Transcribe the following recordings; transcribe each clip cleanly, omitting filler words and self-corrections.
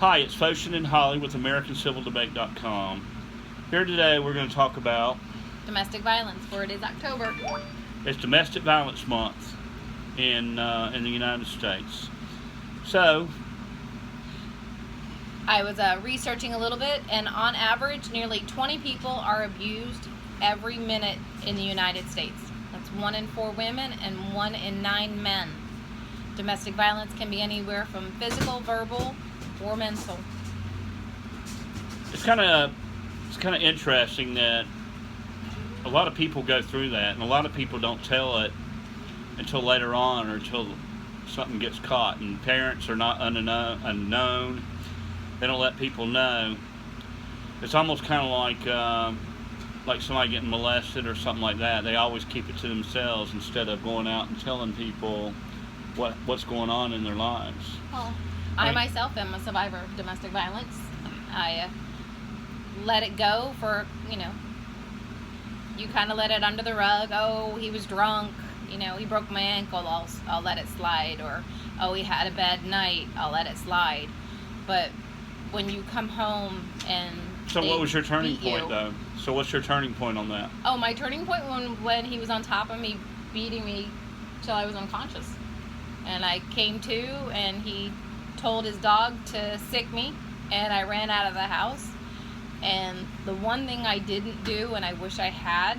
Hi, it's Phocian and Holly with AmericanCivilDebate.com. Here today we're going to talk about domestic violence, for it is October. It's Domestic Violence Month in the United States. So, I was researching a little bit, and on average, nearly 20 people are abused every minute in the United States. That's 1 in 4 women and 1 in 9 men. Domestic violence can be anywhere from physical, verbal, or mental. It's kind of interesting that a lot of people go through that, and a lot of people don't tell it until later on or until something gets caught, and parents are not unknown. They don't let people know. It's almost kind of like somebody getting molested or something like that. They always keep it to themselves instead of going out and telling people what's going on in their lives. Well, I myself am a survivor of domestic violence. I let it go for, you kind of let it under the rug. Oh, he was drunk. He broke my ankle. I'll let it slide. Or, oh, he had a bad night. I'll let it slide. But when you come home and so what was your turning point, though? So what's your turning point on that? Oh, my turning point when he was on top of me, beating me till I was unconscious. And I came to, and he told his dog to sick me, and I ran out of the house. And the one thing I didn't do, and I wish I had,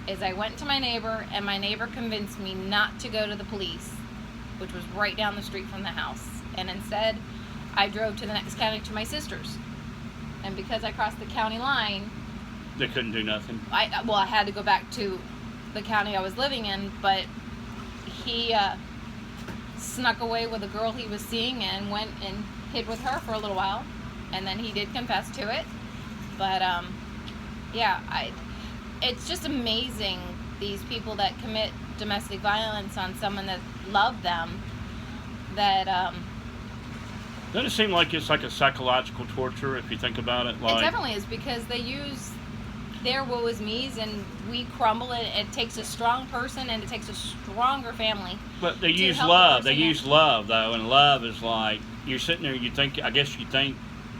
is I went to my neighbor, and my neighbor convinced me not to go to the police, which was right down the street from the house. And instead, I drove to the next county to my sister's. And because I crossed the county line, they couldn't do nothing. I had to go back to the county I was living in, but he snuck away with a girl he was seeing and went and hid with her for a little while, and then he did confess to it. But it's just amazing, these people that commit domestic violence on someone that loved them, that doesn't it seem like it's like a psychological torture if you think about it? It definitely is, because they use their woe is me's, and we crumble, and it takes a strong person and it takes a stronger family. But they use love. They use love, though, and love is like, you're sitting there, you think a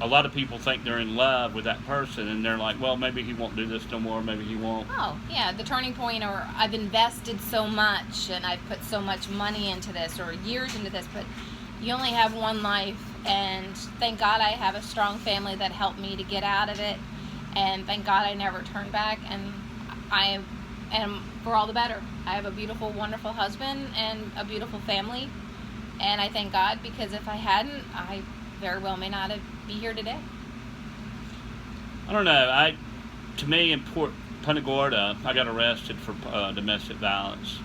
lot of people think they're in love with that person, and they're like, well, maybe he won't do this no more, maybe he won't. Oh, yeah, the turning point, or I've invested so much and I've put so much money into this or years into this, but you only have one life, and thank God I have a strong family that helped me to get out of it. And thank God I never turned back, and I am for all the better. I have a beautiful, wonderful husband and a beautiful family, and I thank God, because if I hadn't, I very well may not be here today. I don't know. To me, in Punta Gorda, I got arrested for domestic violence.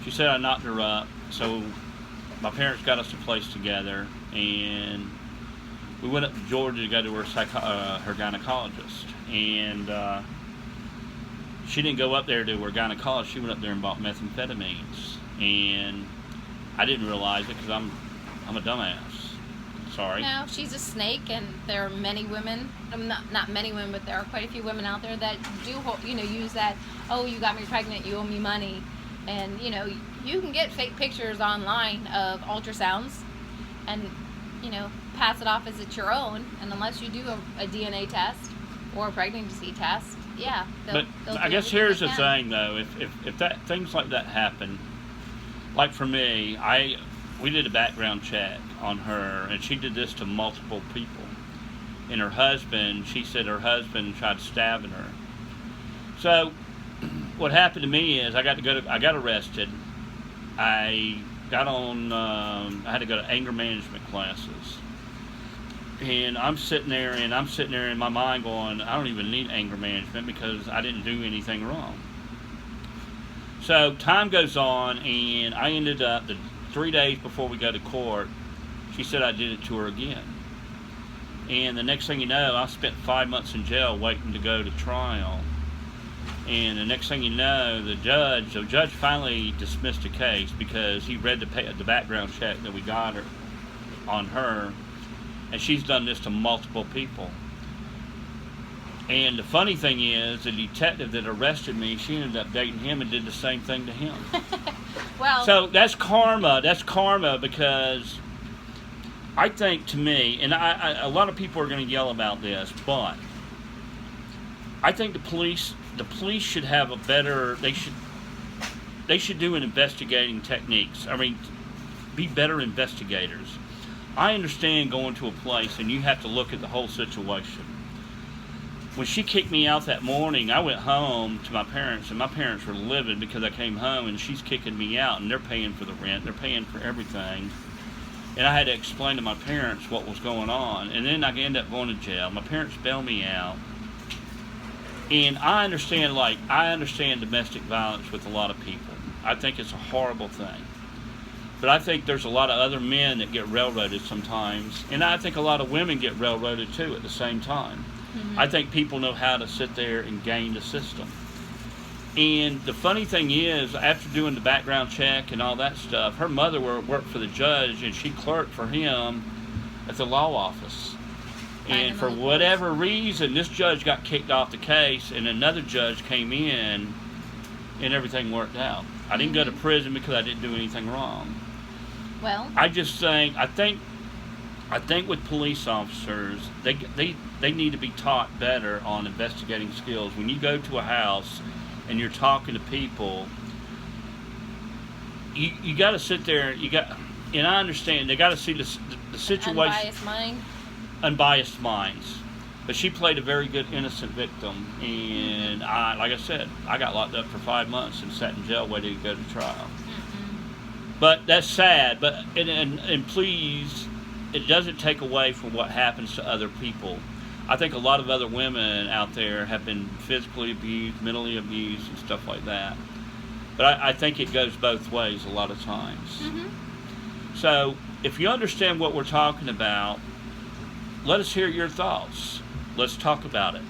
She said I knocked her up, so my parents got us a place together, and we went up to Georgia to go to her gynecologist, and she didn't go up there to her gynecologist. She went up there and bought methamphetamines, and I didn't realize it because I'm a dumbass. Sorry. No, she's a snake, and there are many women. Not many women, but there are quite a few women out there that do, use that. Oh, you got me pregnant. You owe me money, and you can get fake pictures online of ultrasounds, and pass it off as it's your own, and unless you do a DNA test or a pregnancy test, But I guess here's the thing, though: if that things like that happen, like for me, we did a background check on her, and she did this to multiple people, and she said her husband tried stabbing her. So what happened to me is I got arrested. I had to go to anger management classes. And I'm sitting there in my mind going, I don't even need anger management because I didn't do anything wrong. So time goes on, and I ended up, 3 days before we go to court, she said I did it to her again. And the next thing you know, I spent 5 months in jail waiting to go to trial. And the next thing you know, the judge finally dismissed the case because he read the background check that we got on her, and she's done this to multiple people. And the funny thing is, the detective that arrested me, she ended up dating him and did the same thing to him. Well, so that's karma. That's karma because I think, to me, and a lot of people are going to yell about this, but I think the police should have a better. They should do an investigating techniques. I mean, be better investigators. I understand going to a place and you have to look at the whole situation. When she kicked me out that morning, I went home to my parents, and my parents were livid because I came home and she's kicking me out, and they're paying for the rent, they're paying for everything. And I had to explain to my parents what was going on, and then I ended up going to jail. My parents bailed me out. And I understand domestic violence with a lot of people. I think it's a horrible thing. But I think there's a lot of other men that get railroaded sometimes, and I think a lot of women get railroaded too at the same time. I think people know how to sit there and game the system. And the funny thing is, after doing the background check and all that stuff, her mother worked for the judge, and she clerked for him at the law office. And for whatever reason, this judge got kicked off the case, and another judge came in, and everything worked out. I didn't go to prison because I didn't do anything wrong. Well, I think with police officers, they need to be taught better on investigating skills. When you go to a house and you're talking to people, you got to sit there. And I understand they got to see the situation. Unbiased minds. But she played a very good innocent victim, and like I said, I got locked up for 5 months and sat in jail waiting to go to trial. But that's sad. But and please, it doesn't take away from what happens to other people. I think a lot of other women out there have been physically abused, mentally abused, and stuff like that. But I think it goes both ways a lot of times. So if you understand what we're talking about, let us hear your thoughts. Let's talk about it.